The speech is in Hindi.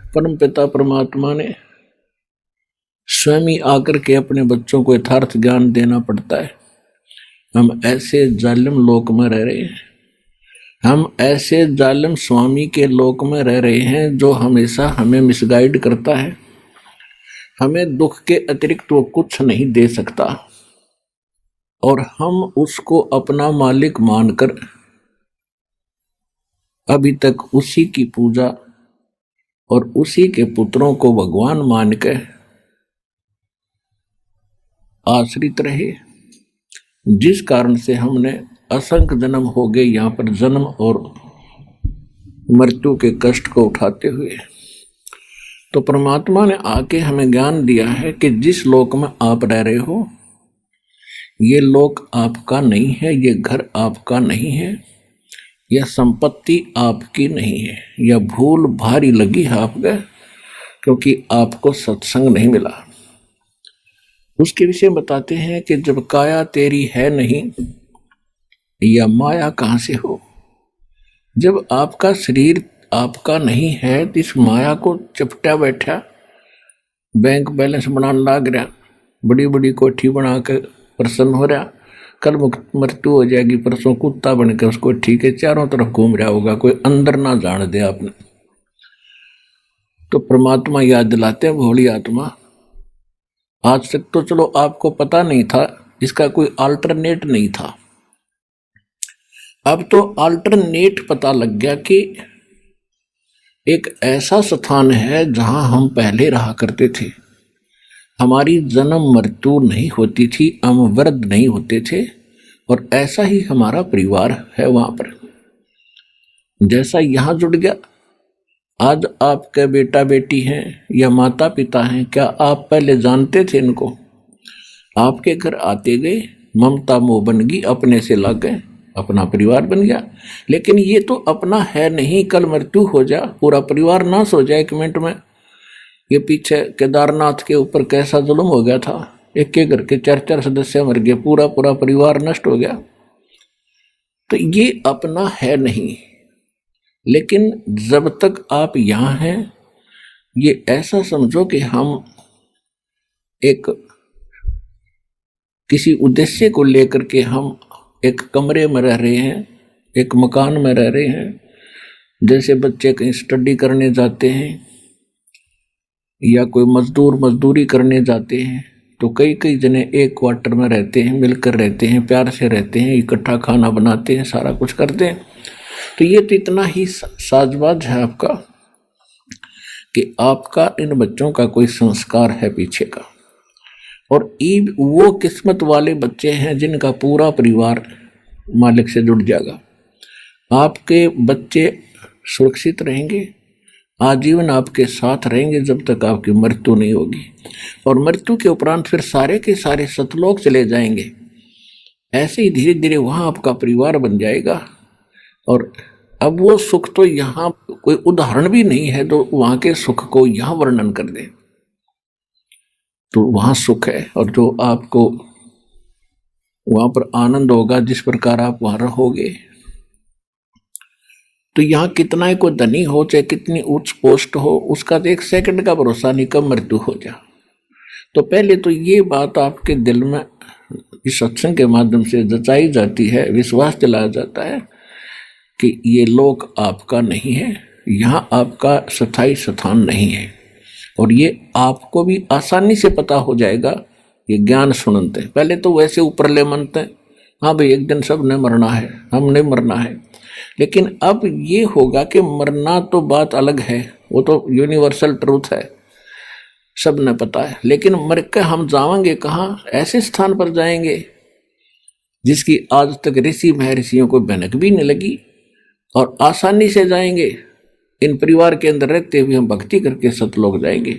परम पिता परमात्मा ने स्वयं ही आकर के अपने बच्चों को यथार्थ ज्ञान देना पड़ता है। हम ऐसे जालिम लोक में रह रहे हैं, हम ऐसे जालिम स्वामी के लोक में रह रहे हैं जो हमेशा हमें मिसगाइड करता है। हमें दुख के अतिरिक्त वो कुछ नहीं दे सकता और हम उसको अपना मालिक मानकर अभी तक उसी की पूजा और उसी के पुत्रों को भगवान मान के आश्रित रहे, जिस कारण से हमने असंख्य जन्म हो गए यहाँ पर जन्म और मृत्यु के कष्ट को उठाते हुए। तो परमात्मा ने आके हमें ज्ञान दिया है कि जिस लोक में आप रह रहे हो ये लोक आपका नहीं है, ये घर आपका नहीं है, यह संपत्ति आपकी नहीं है। यह भूल भारी लगी है आपको क्योंकि आपको सत्संग नहीं मिला। उसके विषय बताते हैं कि जब काया तेरी है नहीं या माया कहाँ से हो। जब आपका शरीर आपका नहीं है तो इस माया को चपटा बैठा बैंक बैलेंस बनाने लग रहा, बड़ी बड़ी कोठी बना कर प्रसन्न हो रहा, कल मृत्यु हो जाएगी, परसों कुत्ता बनकर उसको ठीक है चारों तरफ घूम रहा होगा, कोई अंदर ना जान दे आपने। तो परमात्मा याद दिलाते हैं, भोली आत्मा आज तक तो चलो आपको पता नहीं था, इसका कोई अल्टरनेट नहीं था, अब तो अल्टरनेट पता लग गया कि एक ऐसा स्थान है जहां हम पहले रहा करते थे। हमारी जन्म मृत्यु नहीं होती थी, हम वृद्ध नहीं होते थे और ऐसा ही हमारा परिवार है वहां पर, जैसा यहां जुड़ गया। आज आपके बेटा बेटी हैं या माता पिता हैं, क्या आप पहले जानते थे इनको? आपके घर आते गए, ममता मोह बन गई, अपने से लग गए, अपना परिवार बन गया। लेकिन ये तो अपना है नहीं, कल मृत्यु हो जा पूरा परिवार नाश हो जाए 1 मिनट में। ये पीछे केदारनाथ के ऊपर कैसा जुल्म हो गया था, एक के घर के 4-4 सदस्य मर गए, पूरा पूरा परिवार नष्ट हो गया। तो ये अपना है नहीं। लेकिन जब तक आप यहां हैं ये ऐसा समझो कि हम एक किसी उद्देश्य को लेकर के हम एक कमरे में रह रहे हैं, एक मकान में रह रहे हैं। जैसे बच्चे कहीं स्टडी करने जाते हैं या कोई मजदूर मजदूरी करने जाते हैं तो कई कई जने एक क्वार्टर में रहते हैं, मिलकर रहते हैं, प्यार से रहते हैं, इकट्ठा खाना बनाते हैं, सारा कुछ करते हैं। तो ये तो इतना ही साजबाज है आपका कि आपका इन बच्चों का कोई संस्कार है पीछे का। और वो किस्मत वाले बच्चे हैं जिनका पूरा परिवार मालिक से जुड़ जाएगा। आपके बच्चे सुरक्षित रहेंगे, आजीवन आपके साथ रहेंगे जब तक आपकी मृत्यु नहीं होगी। और मृत्यु के उपरांत फिर सारे के सारे सतलोक चले जाएंगे। ऐसे ही धीरे धीरे वहाँ आपका परिवार बन जाएगा। और अब वो सुख तो यहाँ कोई उदाहरण भी नहीं है जो वहाँ के सुख को यहाँ वर्णन कर दे। तो वहाँ सुख है और जो आपको वहाँ पर आनंद होगा जिस प्रकार आप वहाँ रहोगे। तो यहाँ कितना ही कोई धनी हो चाहे कितनी उच्च पोस्ट हो, उसका तो 1 सेकंड का भरोसा नहीं कब मृत्यु हो जा। तो पहले तो ये बात आपके दिल में इस सत्संग के माध्यम से जचाई जाती है, विश्वास दिलाया जाता है कि ये लोक आपका नहीं है, यहाँ आपका स्थायी स्थान नहीं है। और ये आपको भी आसानी से पता हो जाएगा ये ज्ञान सुनते। पहले तो वैसे ऊपर ले मनते, हाँ भाई एक दिन सब ने मरना है, हमने मरना है। लेकिन अब ये होगा कि मरना तो बात अलग है, वो तो यूनिवर्सल ट्रूथ है, सब ने पता है। लेकिन मर के हम जाएंगे कहाँ? ऐसे स्थान पर जाएंगे जिसकी आज तक ऋषि महर्षियों को भनक भी नहीं लगी और आसानी से जाएंगे। इन परिवार के अंदर रहते हुए हम भक्ति करके सतलोक जाएंगे।